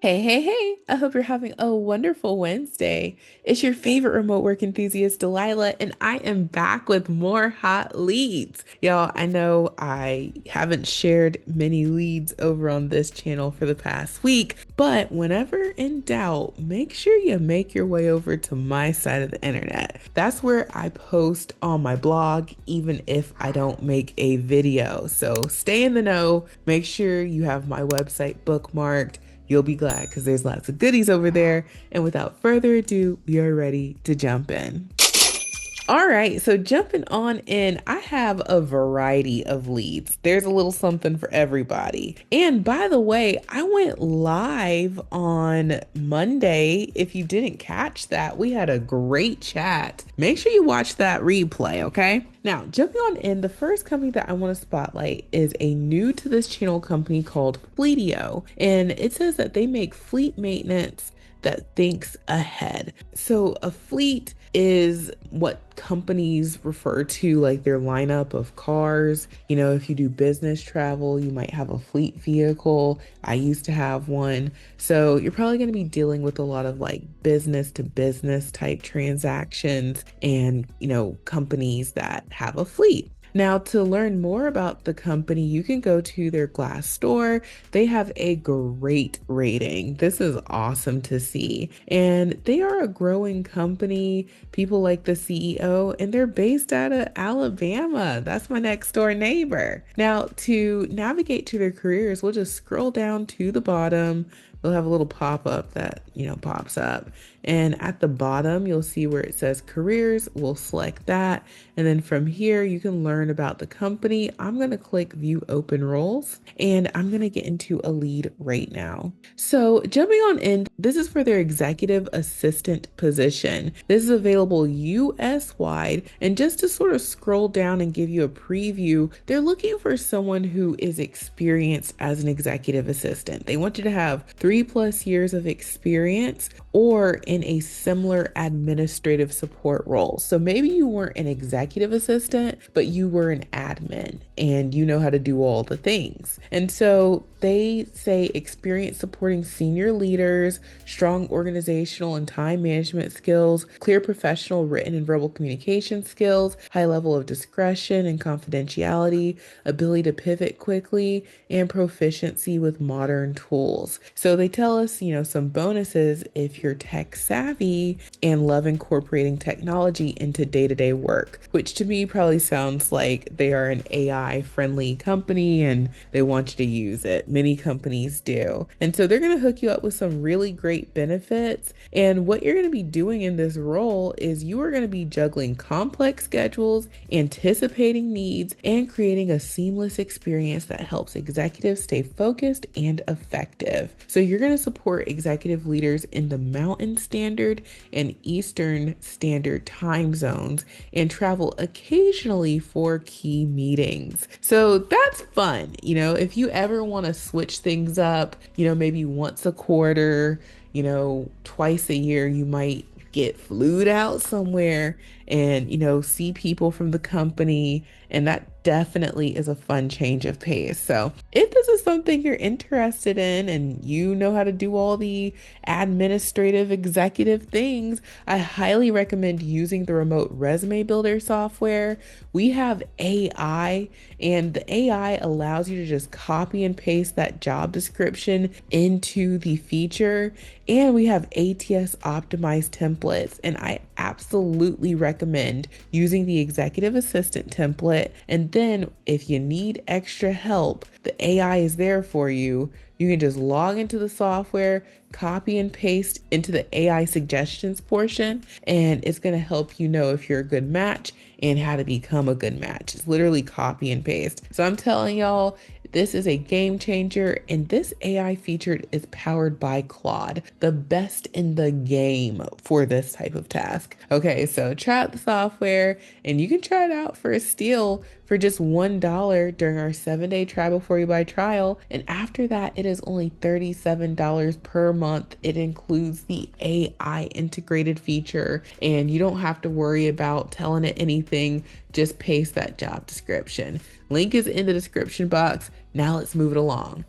Hey, hey, hey. I hope you're having a wonderful Wednesday. It's your favorite remote work enthusiast, Delilah, and I am back with more hot leads. Y'all, I know I haven't shared many leads over on this channel for the past week, but whenever in doubt, make sure you make your way over to my side of the internet. That's where I post on my blog, even if I don't make a video. So stay in the know. Make sure you have my website bookmarked. You'll be glad because there's lots of goodies over there. And without further ado, we are ready to jump in. All right, so jumping on in, I have a variety of leads. There's a little something for everybody. And by the way, I went live on Monday. If you didn't catch that, we had a great chat. Make sure you watch that replay, okay? Now, jumping on in, the first company that I want to spotlight is a new to this channel company called Fleetio. And it says that they make fleet maintenance that thinks ahead. So a fleet is what companies refer to like their lineup of cars. You know, if you do business travel, you might have a fleet vehicle. I used to have one. So you're probably going to be dealing with a lot of like business to business type transactions and, companies that have a fleet. Now, to learn more about the company, you can go to their Glassdoor. They have a great rating. This is awesome to see. And they are a growing company. People like the CEO, and they're based out of Alabama. That's my next door neighbor. Now, to navigate to their careers, we'll just scroll down to the bottom. They'll have a little pop-up that, pops up. And at the bottom, you'll see where it says careers. We'll select that. And then from here, you can learn about the company. I'm going to click view open roles and I'm going to get into a lead right now. So jumping on in, this is for their executive assistant position. This is available US wide. And just to sort of scroll down and give you a preview, they're looking for someone who is experienced as an executive assistant. They want you to have 3+ years of experience or in a similar administrative support role. So maybe you weren't an executive assistant, but you were an admin and you know how to do all the things. And so they say experience supporting senior leaders, strong organizational and time management skills, clear professional written and verbal communication skills, high level of discretion and confidentiality, ability to pivot quickly, and proficiency with modern tools. So they tell us, some bonuses if you're tech savvy and love incorporating technology into day-to-day work, which to me probably sounds like they are an AI friendly company and they want you to use it. Many companies do. And so they're going to hook you up with some really great benefits. And what you're going to be doing in this role is you are going to be juggling complex schedules, anticipating needs, and creating a seamless experience that helps executives stay focused and effective. So you're going to support executive leaders in the Mountain Standard and Eastern Standard time zones and travel occasionally for key meetings. So that's fun. If you ever want to switch things up, maybe once a quarter, twice a year, you might get flued out somewhere and, see people from the company. And that definitely is a fun change of pace. So if this is something you're interested in and you know how to do all the administrative executive things, I highly recommend using the remote resume builder software. We have AI and the AI allows you to just copy and paste that job description into the feature. And we have ATS optimized templates. And I absolutely recommend using the executive assistant template. And then if you need extra help, the AI is there for you. You can just log into the software, copy and paste into the AI suggestions portion, and it's going to help you know if you're a good match and how to become a good match. It's literally copy and paste. So I'm telling y'all, this is a game changer, and this AI feature is powered by Claude, the best in the game for this type of task. Okay, so try out the software, and you can try it out for a steal for just $1 during our 7-day try before you buy trial. And after that, it is only $37 per month. It includes the AI integrated feature, and you don't have to worry about telling it anything. Just paste that job description. Link is in the description box. Now let's move it along.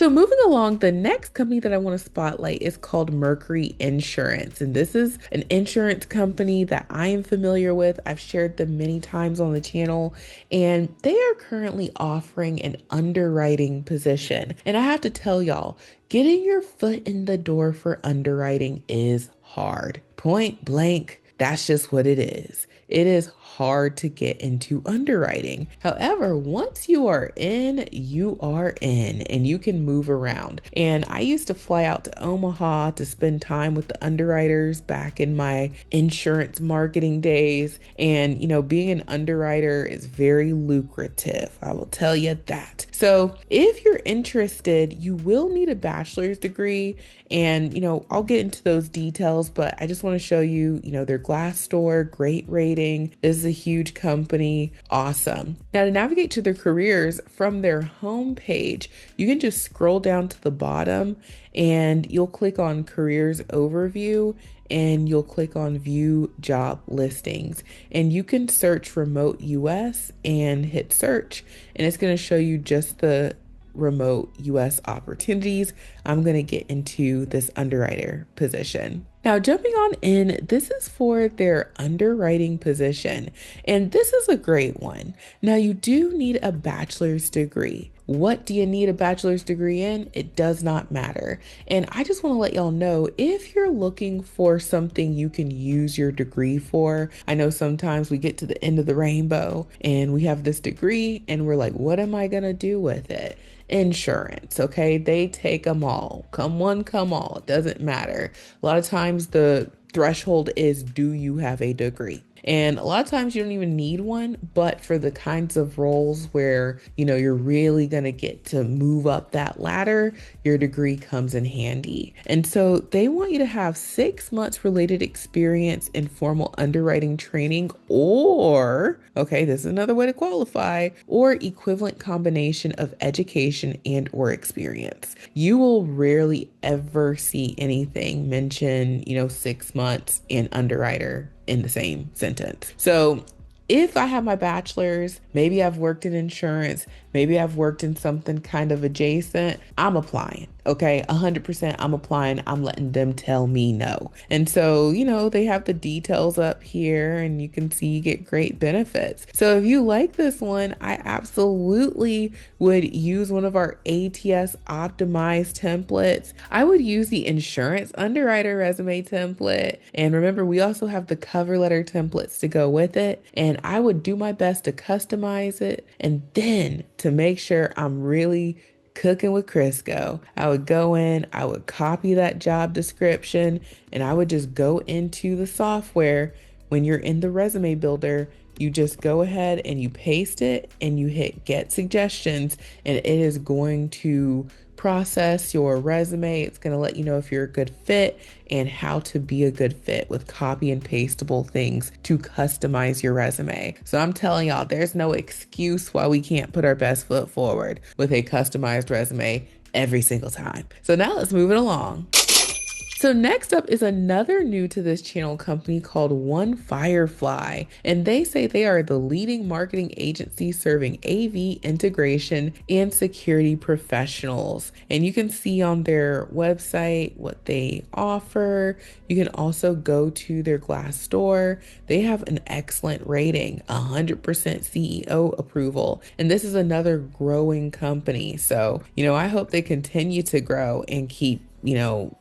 So moving along, the next company that I want to spotlight is called Mercury Insurance. And this is an insurance company that I am familiar with. I've shared them many times on the channel, and they are currently offering an underwriting position. And I have to tell y'all, getting your foot in the door for underwriting is hard. Point blank, that's just what it is. It is hard to get into underwriting. However, once you are in, you are in, and you can move around. And I used to fly out to Omaha to spend time with the underwriters back in my insurance marketing days. And, being an underwriter is very lucrative. I will tell you that. So, if you're interested, you will need a bachelor's degree. And, I'll get into those details, but I just want to show you, their Glassdoor, great rating. This is a huge company. Awesome. Now, to navigate to their careers from their homepage, you can just scroll down to the bottom and you'll click on careers overview and you'll click on view job listings, and you can search remote US and hit search, and it's going to show you just the remote US opportunities. I'm going to get into this underwriter position. Now, jumping on in, this is for their underwriting position, and this is a great one. Now, you do need a bachelor's degree. What do you need a bachelor's degree in? It does not matter. And I just want to let y'all know, if you're looking for something you can use your degree for, I know sometimes we get to the end of the rainbow and we have this degree and we're like, what am I going to do with it? Insurance, okay? They take them all. Come one, come all. It doesn't matter. A lot of times the threshold is, do you have a degree? And a lot of times you don't even need one, but for the kinds of roles where, you're really going to get to move up that ladder, your degree comes in handy. And so they want you to have 6 months related experience in formal underwriting training, or, okay, this is another way to qualify, or equivalent combination of education and or experience. You will rarely ever see anything mention, 6 months in underwriter in the same sentence. So if I have my bachelor's, maybe I've worked in insurance, maybe I've worked in something kind of adjacent, I'm applying. Okay, 100% I'm applying. I'm letting them tell me no. And so, they have the details up here and you can see you get great benefits. So if you like this one, I absolutely would use one of our ATS optimized templates. I would use the insurance underwriter resume template. And remember, we also have the cover letter templates to go with it. And I would do my best to customize it. And then to make sure I'm really cooking with Crisco, I would go in, I would copy that job description, and I would just go into the software. When you're in the resume builder, you just go ahead and you paste it and you hit get suggestions, and it is going to process your resume. It's going to let you know if you're a good fit and how to be a good fit with copy and pastable things to customize your resume. So I'm telling y'all, there's no excuse why we can't put our best foot forward with a customized resume every single time. So now let's move it along. So next up is another new to this channel company called One Firefly, and they say they are the leading marketing agency serving AV integration and security professionals. And you can see on their website what they offer. You can also go to their Glassdoor. They have an excellent rating, 100% CEO approval. And this is another growing company. So, I hope they continue to grow and keep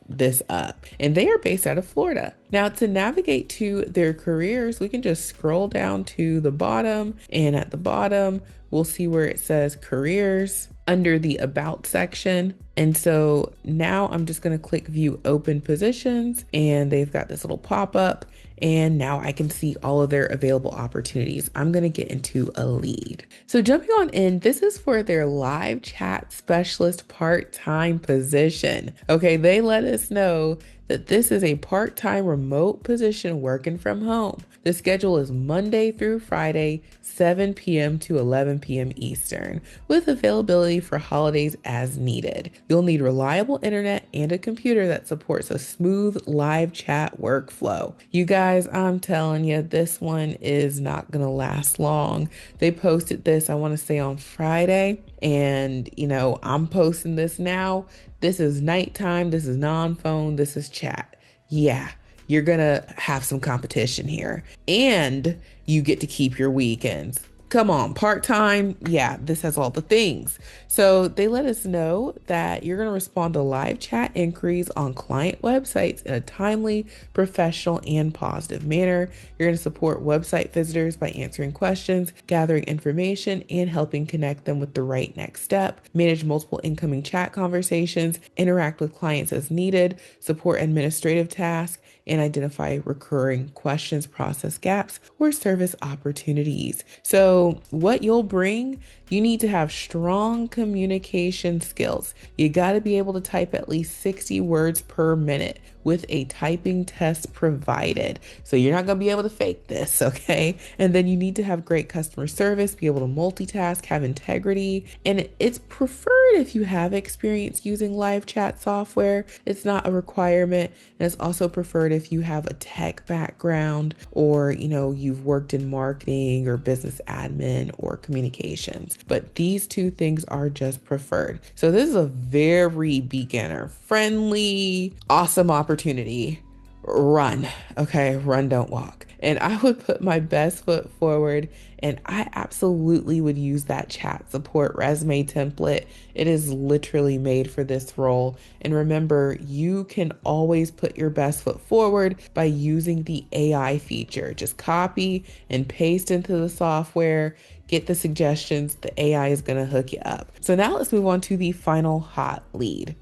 this up. And they are based out of Florida. Now, to navigate to their careers, we can just scroll down to the bottom, and at the bottom, we'll see where it says careers under the about section. And so now I'm just going to click view open positions, and they've got this little pop-up. And now I can see all of their available opportunities. I'm going to get into a lead. So jumping on in, this is for their live chat specialist part-time position. Okay, they let us know that this is a part-time remote position working from home. The schedule is Monday through Friday, 7 p.m. to 11 p.m. Eastern, with availability for holidays as needed. You'll need reliable internet and a computer that supports a smooth live chat workflow. You guys, I'm telling you, this one is not going to last long. They posted this, I want to say on Friday, and I'm posting this now. This is nighttime, this is non-phone, this is chat. Yeah, you're gonna have some competition here. And you get to keep your weekends. Come on, part-time. Yeah, this has all the things. So they let us know that you're going to respond to live chat inquiries on client websites in a timely, professional, and positive manner. You're going to support website visitors by answering questions, gathering information, and helping connect them with the right next step. Manage multiple incoming chat conversations, interact with clients as needed, support administrative tasks, and identify recurring questions, process gaps, or service opportunities. So, what you'll bring, you need to have strong communication skills. You got to be able to type at least 60 words per minute with a typing test provided. So you're not going to be able to fake this, okay? And then you need to have great customer service, be able to multitask, have integrity, and it's preferred if you have experience using live chat software. It's not a requirement, and it's also preferred if you have a tech background or, you've worked in marketing or business admin or communications. But these two things are just preferred. So this is a very beginner friendly, awesome opportunity. Run, okay? Run, don't walk. And I would put my best foot forward, and I absolutely would use that chat support resume template. It is literally made for this role. And remember, you can always put your best foot forward by using the AI feature. Just copy and paste into the software, get the suggestions, the AI is going to hook you up. So now let's move on to the final hot lead.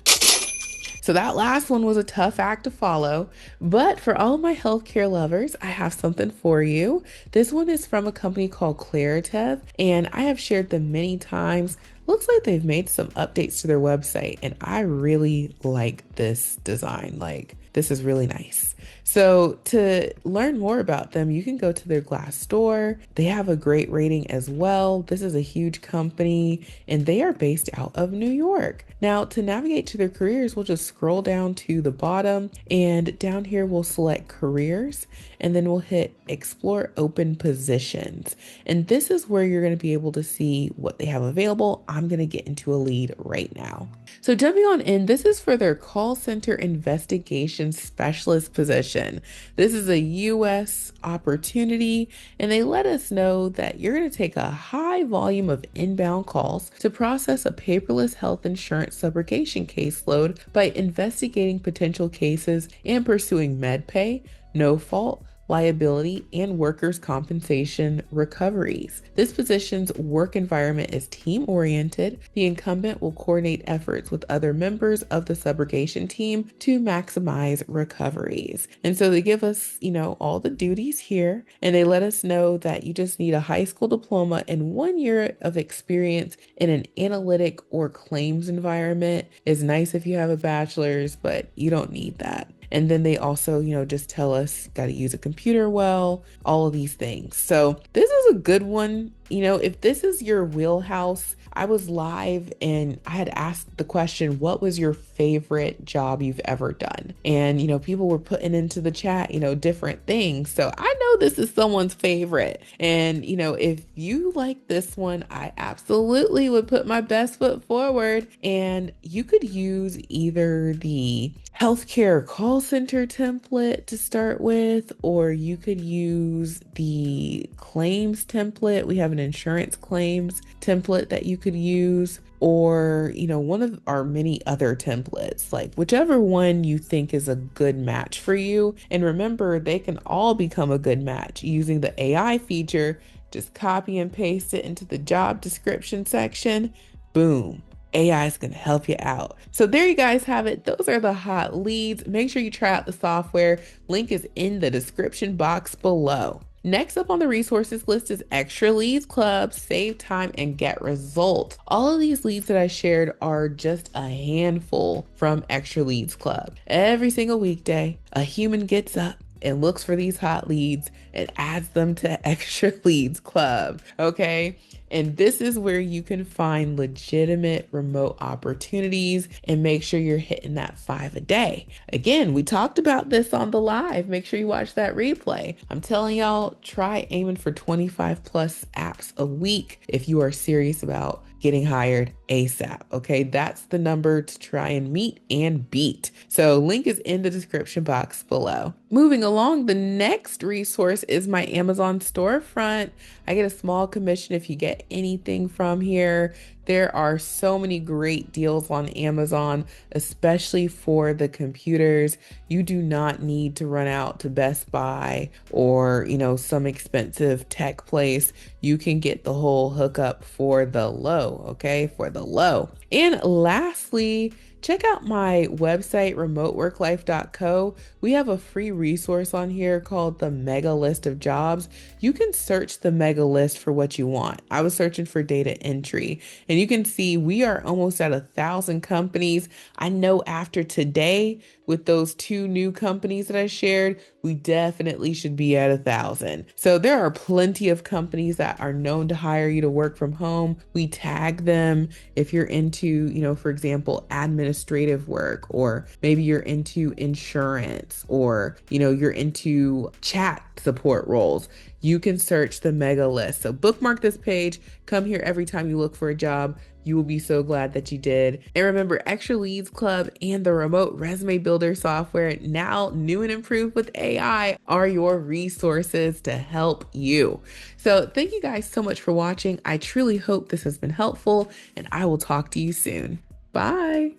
So that last one was a tough act to follow, but for all my healthcare lovers, I have something for you. This one is from a company called Claritev, and I have shared them many times. Looks like they've made some updates to their website, and I really like this design. Like, this is really nice. So to learn more about them, you can go to their Glassdoor. They have a great rating as well. This is a huge company, and they are based out of New York. Now, to navigate to their careers, we'll just scroll down to the bottom, and down here we'll select careers, and then we'll hit explore open positions. And this is where you're going to be able to see what they have available. I'm going to get into a lead right now. So jumping on in, this is for their call center investigation specialist position. This is a US opportunity, and they let us know that you're going to take a high volume of inbound calls to process a paperless health insurance subrogation caseload by investigating potential cases and pursuing MedPay, no fault, liability, and workers' compensation recoveries. This position's work environment is team-oriented. The incumbent will coordinate efforts with other members of the subrogation team to maximize recoveries. And so they give us, all the duties here, and they let us know that you just need a high school diploma and 1 year of experience in an analytic or claims environment. It's nice if you have a bachelor's, but you don't need that. And then they also, just tell us, got to use a computer well, all of these things. So this is a good one. If this is your wheelhouse, I was live and I had asked the question, what was your favorite job you've ever done? And, people were putting into the chat, different things. So I know this is someone's favorite. And, if you like this one, I absolutely would put my best foot forward. And you could use either the healthcare call center template to start with, or you could use the claims template. We have an insurance claims template that you could use, or, one of our many other templates, like whichever one you think is a good match for you. And remember, they can all become a good match using the AI feature. Just copy and paste it into the job description section. Boom. AI is going to help you out. So there you guys have it. Those are the hot leads. Make sure you try out the software. Link is in the description box below. Next up on the resources list is Extra Leads Club, Save Time and Get Results. All of these leads that I shared are just a handful from Extra Leads Club. Every single weekday, a human gets up and looks for these hot leads and adds them to Extra Leads Club. Okay. And this is where you can find legitimate remote opportunities and make sure you're hitting that 5 a day. Again, we talked about this on the live. Make sure you watch that replay. I'm telling y'all, try aiming for 25 plus apps a week if you are serious about getting hired ASAP. Okay, that's the number to try and meet and beat. So, link is in the description box below. Moving along, the next resource is my Amazon storefront. I get a small commission if you get anything from here. There are so many great deals on Amazon, especially for the computers. You do not need to run out to Best Buy or, some expensive tech place. You can get the whole hookup for the low, okay? For the low. And lastly, check out my website, remoteworklife.co. We have a free resource on here called the Mega List of Jobs. You can search the mega list for what you want. I was searching for data entry, and you can see we are almost at 1,000 companies. I know after today, with those two new companies that I shared, we definitely should be at 1,000. So there are plenty of companies that are known to hire you to work from home. We tag them if you're into, for example, administrative work, or maybe you're into insurance, or, you're into chat support roles. You can search the mega list. So bookmark this page, come here every time you look for a job. You will be so glad that you did. And remember, Extra Leads Club and the Remote Resume Builder software, now new and improved with AI, are your resources to help you. So thank you guys so much for watching. I truly hope this has been helpful, and I will talk to you soon. Bye.